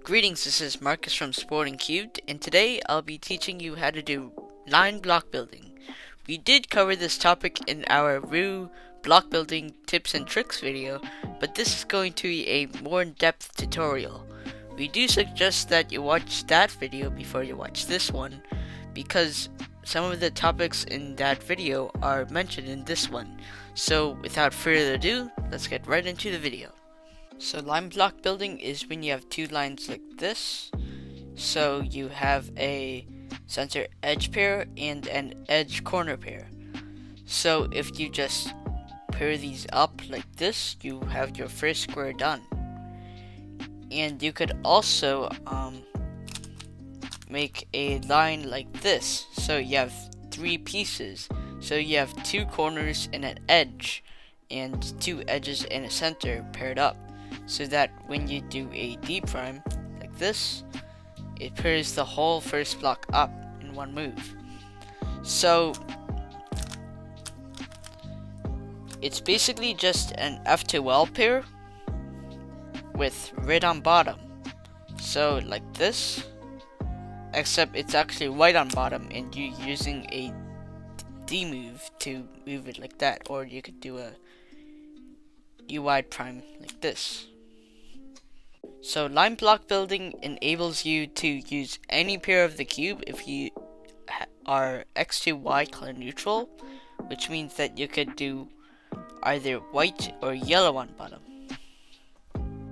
Greetings, this is Marcus from Sporting Cubed, and today I'll be teaching you how to do line block building. We did cover this topic in our Roux block building tips and tricks video, but this is going to be a more in-depth tutorial. We do suggest that you watch that video before you watch this one, because some of the topics in that video are mentioned in this one. So without further ado, let's get right into the video. So line block building is when you have two lines like this. So you have a center edge pair and an edge corner pair. So if you just pair these up like this, you have your first square done. And you could also make a line like this. So you have three pieces. So you have two corners and an edge, and two edges and a center paired up, so that when you do a D prime like this, it pairs the whole first block up in one move. So it's basically just an F2L pair with red on bottom. So like this, except it's actually white on bottom and you're using a D move to move it like that, or you could do a UI prime like this. So line block building enables you to use any pair of the cube if you are X to Y color neutral, which means that you could do either white or yellow on bottom.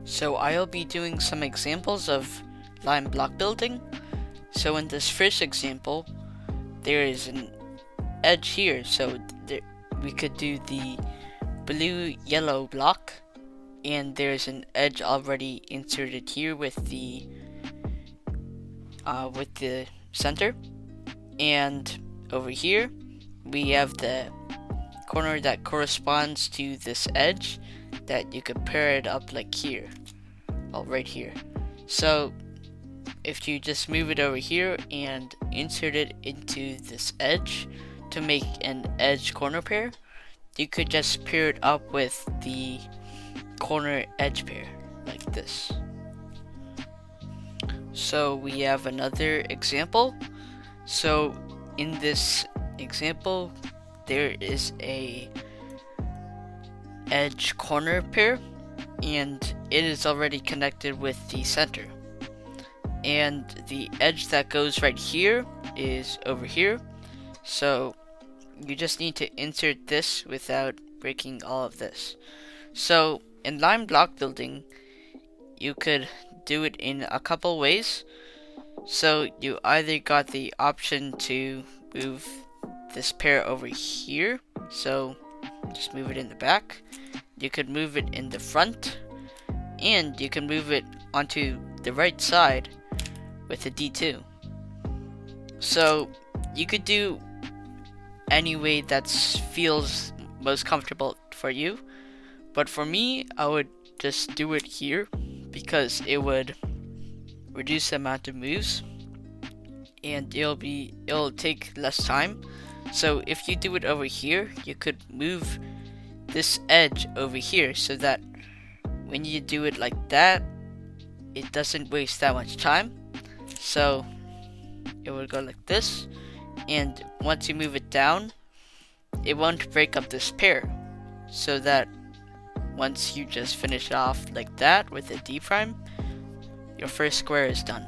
So I'll be doing some examples of line block building. So in this first example, there is an edge here, so we could do the blue yellow block, and there's an edge already inserted here with the center, and over here we have the corner that corresponds to this edge that you could pair it up like here, right here. So if you just move it over here and insert it into this edge to make an edge corner pair, you could just pair it up with the corner edge pair like this. So we have another example. So in this example, there is a edge corner pair, and it is already connected with the center. And the edge that goes right here is over here. So you just need to insert this without breaking all of this. So in line block building, you could do it in a couple ways. So you either got the option to move this pair over here, so just move it in the back. You could move it in the front, and you can move it onto the right side with a D2. So you could do any way that feels most comfortable for you, but for me, I would just do it here because it would reduce the amount of moves and it'll take less time. So if you do it over here, you could move this edge over here so that when you do it like that, it doesn't waste that much time. So it would go like this, and once you move it down, it won't break up this pair, so that once you just finish off like that with a D prime, your first square is done.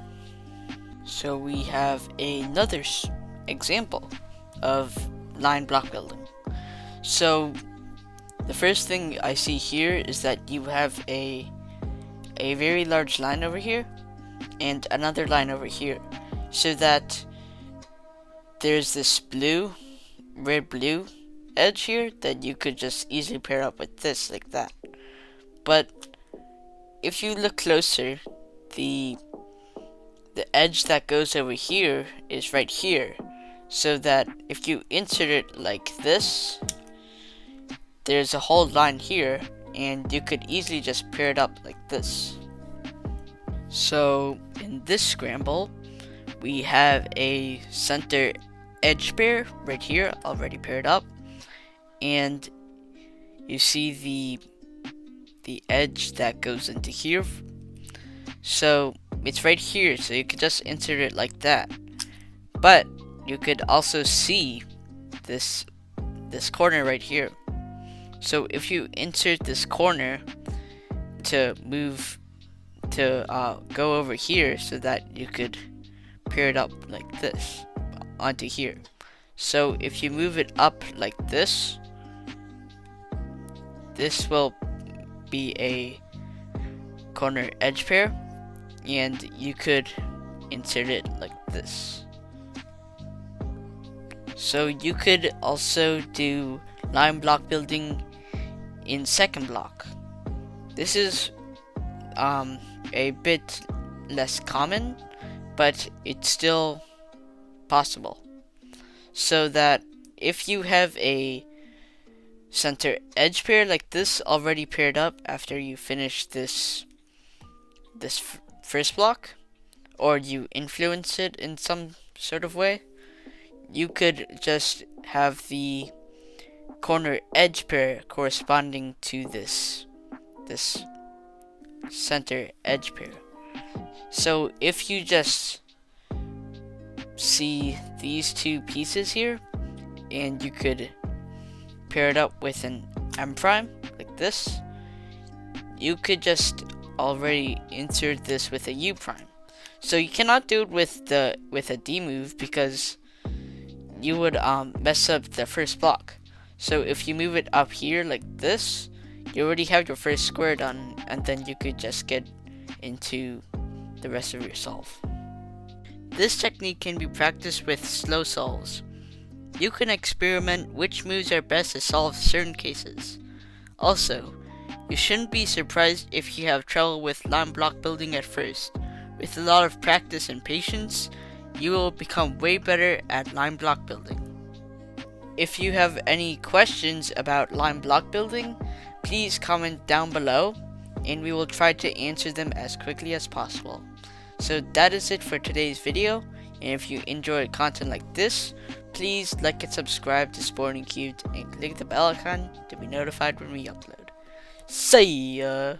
So we have another example of line block building. So the first thing I see here is that you have a very large line over here and another line over here, so that there's this red blue edge here that you could just easily pair up with this like that. But if you look closer, the edge that goes over here is right here, so that if you insert it like this, there's a whole line here, and you could easily just pair it up like this. So in this scramble, we have a center edge pair right here already paired up, and you see the edge that goes into here. So it's right here, so you could just insert it like that. But you could also see this corner right here. So if you insert this corner to move to go over here, so that you could pair it up like this onto here. So if you move it up like this will be a corner edge pair, and you could insert it like this. So you could also do line block building in second block. This is a bit less common, but it's still possible. So that if you have a center edge pair like this already paired up after you finish this first block, or you influence it in some sort of way, you could just have the corner edge pair corresponding to this center edge pair. So if you just see these two pieces here, and you could pair it up with an M prime like this, you could just already insert this with a U prime. So you cannot do it with a D move, because you would mess up the first block. So if you move it up here like this, you already have your first square done, and then you could just get into the rest of your solve. This technique can be practiced with slow solves. You can experiment which moves are best to solve certain cases. Also, you shouldn't be surprised if you have trouble with line block building at first. With a lot of practice and patience, you will become way better at line block building. If you have any questions about line block building, please comment down below, and we will try to answer them as quickly as possible. So that is it for today's video, and if you enjoyed content like this, please like and subscribe to Sporting Cubed and click the bell icon to be notified when we upload. See ya!